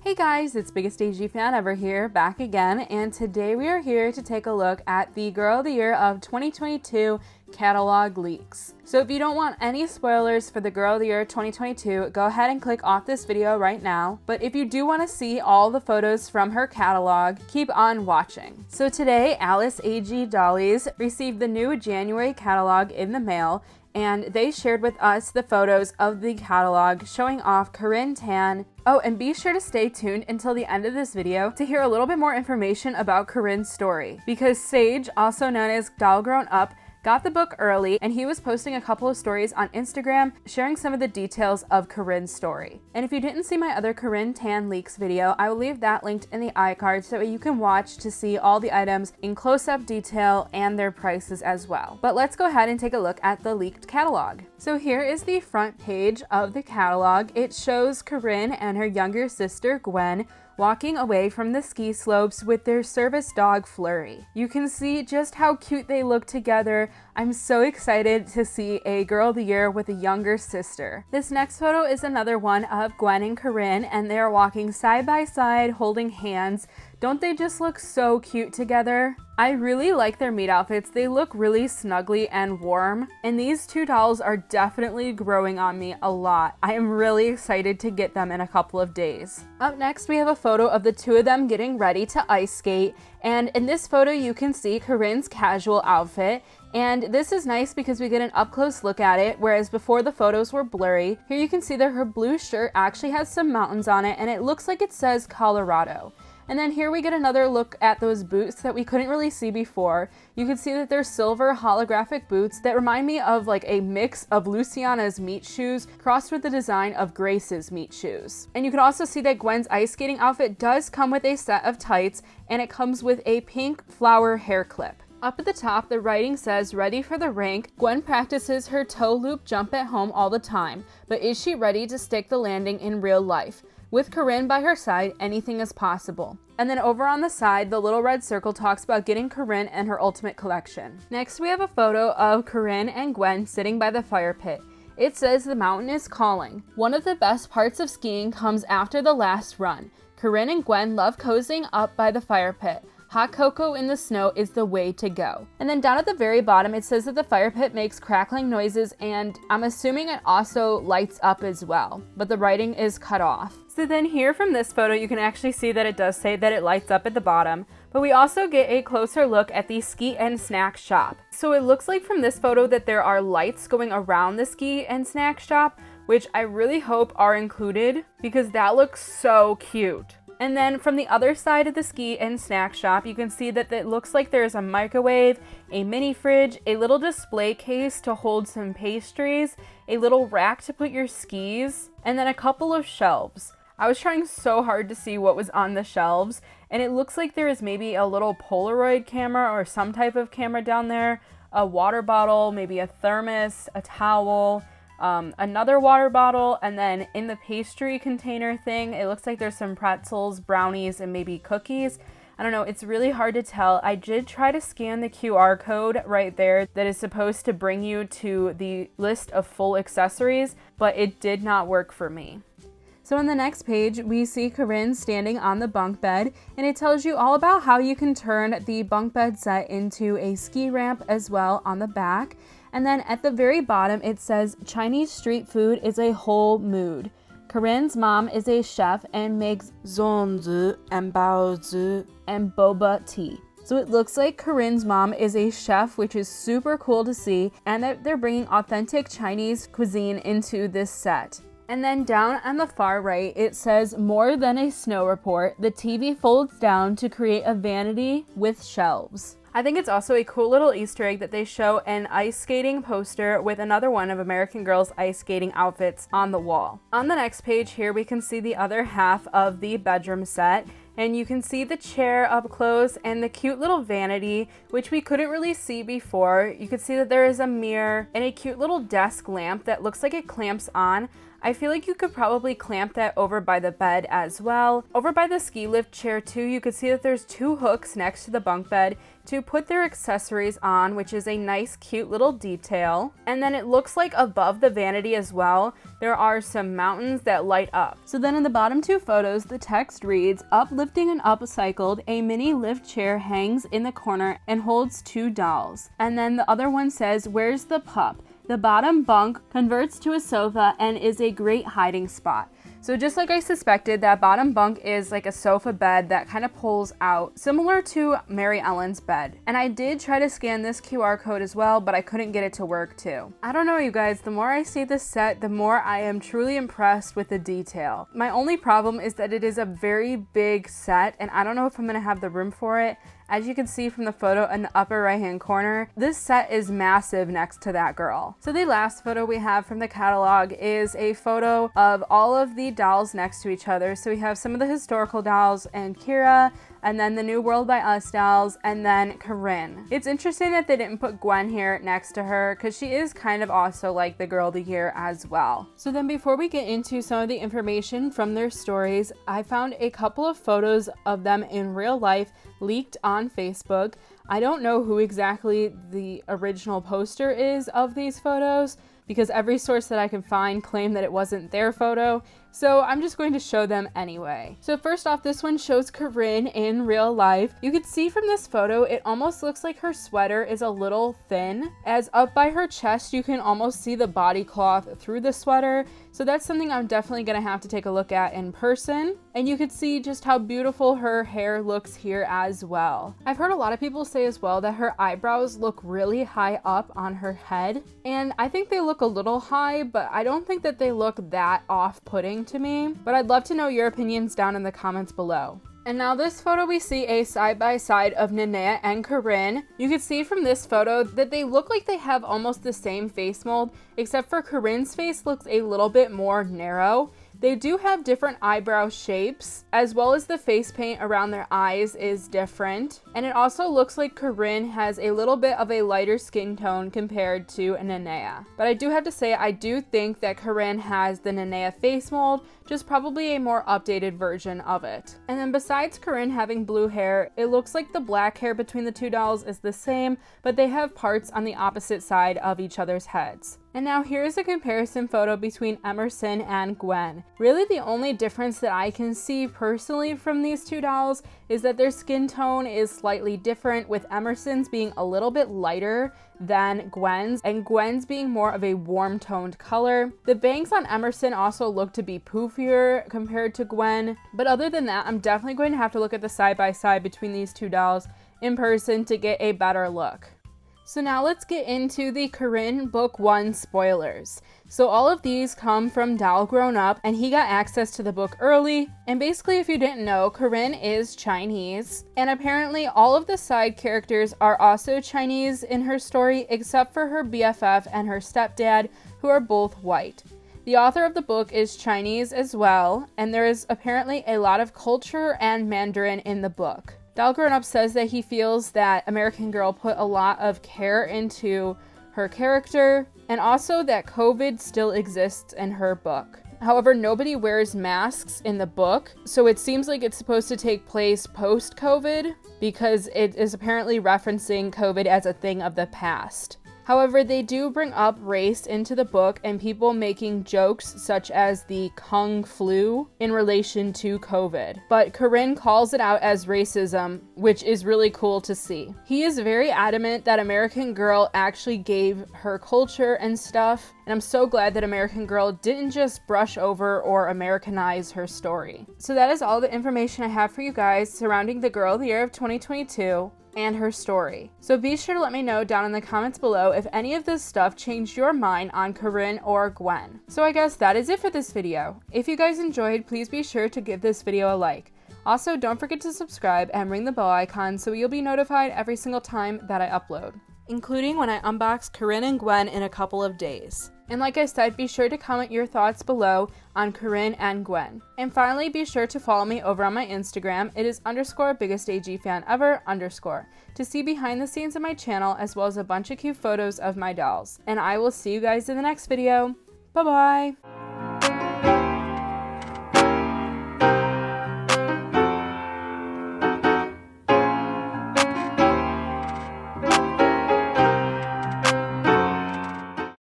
Hey guys, it's Biggest AG Fan ever here, back again, and today we are here to take a look at the Girl of the Year of 2022 catalog leaks. So if you don't want any spoilers for the Girl of the Year 2022, go ahead and click off this video right now. But if you do want to see all the photos from her catalog, keep on watching. So today, Alice AG Dollies received the new January catalog in the mail, and they shared with us the photos of the catalog showing off Corinne Tan. Oh, and be sure to stay tuned until the end of this video to hear a little bit more information about Corinne's story, because Sage, also known as Doll Grown Up, got the book early, and he was posting a couple of stories on Instagram sharing some of the details of Corinne's story. And if you didn't see my other Corinne Tan leaks video, I will leave that linked in the iCard so that you can watch to see all the items in close-up detail and their prices as well. But let's go ahead and take a look at the leaked catalog. So here is the front page of the catalog. It shows Corinne and her younger sister Gwen walking away from the ski slopes with their service dog Flurry. You can see just how cute they look together. I'm so excited to see a Girl of the Year with a younger sister. This next photo is another one of Gwen and Corinne, and they are walking side by side holding hands. Don't they just look so cute together? I really like their meet outfits. They look really snuggly and warm, and these two dolls are definitely growing on me a lot. I am really excited to get them in a couple of days. Up next, we have a photo of the two of them getting ready to ice skate, and in this photo you can see Corinne's casual outfit. And this is nice because we get an up-close look at it, whereas before the photos were blurry. Here you can see that her blue shirt actually has some mountains on it, and it looks like it says Colorado. And then here we get another look at those boots that we couldn't really see before. You can see that they're silver holographic boots that remind me of like a mix of Luciana's meat shoes crossed with the design of Grace's meat shoes. And you can also see that Gwen's ice skating outfit does come with a set of tights, and it comes with a pink flower hair clip. Up at the top, the writing says, "Ready for the rink. Gwen practices her toe loop jump at home all the time, but is she ready to stick the landing in real life? With Corinne by her side, anything is possible." And then over on the side, the little red circle talks about getting Corinne and her ultimate collection. Next, we have a photo of Corinne and Gwen sitting by the fire pit. It says, "The mountain is calling. One of the best parts of skiing comes after the last run. Corinne and Gwen love cozying up by the fire pit. Hot cocoa in the snow is the way to go." And then down at the very bottom, it says that the fire pit makes crackling noises, and I'm assuming it also lights up as well, but the writing is cut off. So then here from this photo, you can actually see that it does say that it lights up at the bottom, but we also get a closer look at the ski and snack shop. So it looks like from this photo that there are lights going around the ski and snack shop, which I really hope are included because that looks so cute. And then from the other side of the ski and snack shop, you can see that it looks like there's a microwave, a mini fridge, a little display case to hold some pastries, a little rack to put your skis, and then a couple of shelves. I was trying so hard to see what was on the shelves, and it looks like there is maybe a little Polaroid camera or some type of camera down there, a water bottle, maybe a thermos, a towel, another water bottle, and then in the pastry container thing, it looks like there's some pretzels, brownies, and maybe cookies. I don't know, it's really hard to tell. I did try to scan the QR code right there that is supposed to bring you to the list of full accessories, but it did not work for me. So on the next page, we see Corinne standing on the bunk bed, and it tells you all about how you can turn the bunk bed set into a ski ramp as well on the back. And then at the very bottom, it says, "Chinese street food is a whole mood. Corinne's mom is a chef and makes zongzi and baozi and boba tea." So it looks like Corinne's mom is a chef, which is super cool to see, and that they're bringing authentic Chinese cuisine into this set. And then down on the far right, it says, "More than a snow report. The TV folds down to create a vanity with shelves." I think it's also a cool little Easter egg that they show an ice skating poster with another one of American Girl's ice skating outfits on the wall. On the next page here, we can see the other half of the bedroom set, and you can see the chair up close and the cute little vanity, which we couldn't really see before. You can see that there is a mirror and a cute little desk lamp that looks like it clamps on. I feel like you could probably clamp that over by the bed as well. Over by the ski lift chair too, you could see that there's 2 hooks next to the bunk bed to put their accessories on, which is a nice cute little detail. And then it looks like above the vanity as well, there are some mountains that light up. So then in the bottom 2 photos, the text reads, "Uplifting and upcycled, a mini lift chair hangs in the corner and holds 2 dolls." And then the other one says, "Where's the pup? The bottom bunk converts to a sofa and is a great hiding spot." So just like I suspected, that bottom bunk is like a sofa bed that kind of pulls out, similar to Mary Ellen's bed. And I did try to scan this QR code as well, but I couldn't get it to work too. I don't know, you guys, the more I see this set, the more I am truly impressed with the detail. My only problem is that it is a very big set, and I don't know if I'm gonna have the room for it. As you can see from the photo in the upper right hand corner, this set is massive next to that girl. So the last photo we have from the catalog is a photo of all of the dolls next to each other. So we have some of the historical dolls and Kira, and then the New World by Us dolls, and then Corinne. It's interesting that they didn't put Gwen here next to her because she is kind of also like the girl of the year as well. So then before we get into some of the information from their stories, I found a couple of photos of them in real life leaked on Facebook. I don't know who exactly the original poster is of these photos because every source that I can find claimed that it wasn't their photo. So I'm just going to show them anyway. So first off, this one shows Corinne in real life. You can see from this photo, it almost looks like her sweater is a little thin, as up by her chest, you can almost see the body cloth through the sweater. So that's something I'm definitely gonna have to take a look at in person. And you can see just how beautiful her hair looks here as well. I've heard a lot of people say as well that her eyebrows look really high up on her head. And I think they look a little high, but I don't think that they look that off-putting to me, but I'd love to know your opinions down in the comments below. And now this photo, we see a side-by-side of Nenea and Corinne. You can see from this photo that they look like they have almost the same face mold, except for Corinne's face looks a little bit more narrow. They do have different eyebrow shapes, as well as the face paint around their eyes is different. And it also looks like Corinne has a little bit of a lighter skin tone compared to Nenea. But I do have to say, I do think that Corinne has the Nenea face mold, just probably a more updated version of it. And then besides Corinne having blue hair, it looks like the black hair between the 2 dolls is the same, but they have parts on the opposite side of each other's heads. And now here's a comparison photo between Emerson and Gwen. Really the only difference that I can see personally from these 2 dolls is that their skin tone is slightly different, with Emerson's being a little bit lighter than Gwen's, and Gwen's being more of a warm toned color. The bangs on Emerson also look to be poofier compared to Gwen, but other than that, I'm definitely going to have to look at the side-by-side between these 2 dolls in person to get a better look. So now let's get into the Corinne Book 1 spoilers. So all of these come from Doll Grown Up, and he got access to the book early. And basically, if you didn't know, Corinne is Chinese. And apparently all of the side characters are also Chinese in her story, except for her BFF and her stepdad, who are both white. The author of the book is Chinese as well, and there is apparently a lot of culture and Mandarin in the book. Doll Grown Up says that he feels that American Girl put a lot of care into her character, and also that COVID still exists in her book. However, nobody wears masks in the book, so it seems like it's supposed to take place post-COVID because it is apparently referencing COVID as a thing of the past. However, they do bring up race into the book and people making jokes such as the Kung flu in relation to COVID. But Corinne calls it out as racism, which is really cool to see. He is very adamant that American Girl actually gave her culture and stuff, and I'm so glad that American Girl didn't just brush over or Americanize her story. So that is all the information I have for you guys surrounding the Girl of the Year of 2022. And her story. So be sure to let me know down in the comments below if any of this stuff changed your mind on Corinne or Gwen. So I guess that is it for this video. If you guys enjoyed, please be sure to give this video a like. Also, don't forget to subscribe and ring the bell icon so you'll be notified every single time that I upload. including when I unbox Corinne and Gwen in a couple of days. And like I said, be sure to comment your thoughts below on Corinne and Gwen. And finally, be sure to follow me over on my Instagram. It is _biggestagfanever_ to see behind the scenes of my channel, as well as a bunch of cute photos of my dolls. And I will see you guys in the next video. Bye bye!